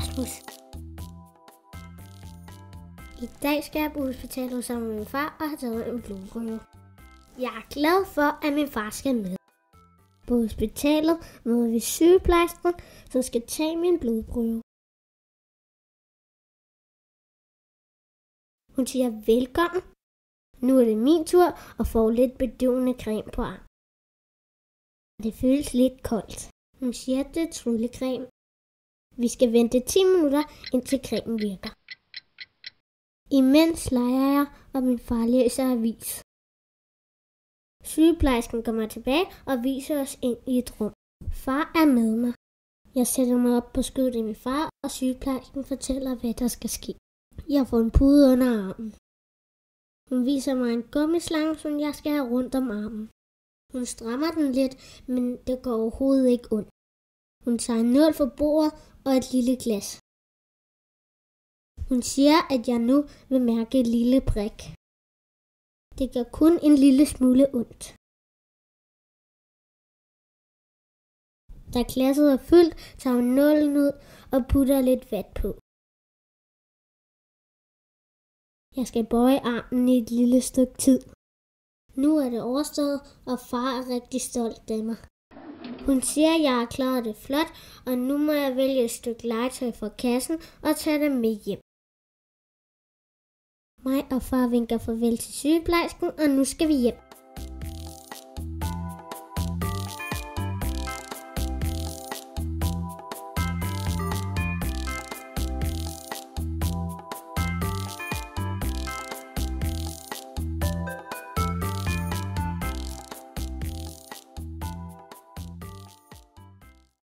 Rasmus. I dag skal jeg på hospitalet sammen med min far og have taget en blodprøve. Jeg er glad for, at min far skal med. På hospitalet møder vi sygeplejersken, som skal tage min blodprøve. Hun siger velkommen. Nu er det min tur og får lidt bedøvende creme på armen. Det føles lidt koldt. Hun siger, at det er tryllecreme. Vi skal vente 10 minutter, indtil cremen virker. Imens leger jeg, og min far læser avis. Sygeplejersken kommer tilbage og viser os ind i et rum. Far er med mig. Jeg sætter mig op på skødet af min far, og sygeplejersken fortæller, hvad der skal ske. Jeg får en pude under armen. Hun viser mig en gummislange, som jeg skal have rundt om armen. Hun strammer den lidt, men det går overhovedet ikke ondt. Hun tager en nål fra bordet og et lille glas. Hun siger, at jeg nu vil mærke et lille prik. Det gør kun en lille smule ondt. Da glasset er fyldt, tager hun nålen ud og putter lidt vand på. Jeg skal bøje armen i et lille stykke tid. Nu er det overstået, og far er rigtig stolt af mig. Hun siger, at jeg har klaret det flot, og nu må jeg vælge et stykke legetøj fra kassen og tage det med hjem. Mig og far vinker farvel til sygeplejersken, og nu skal vi hjem.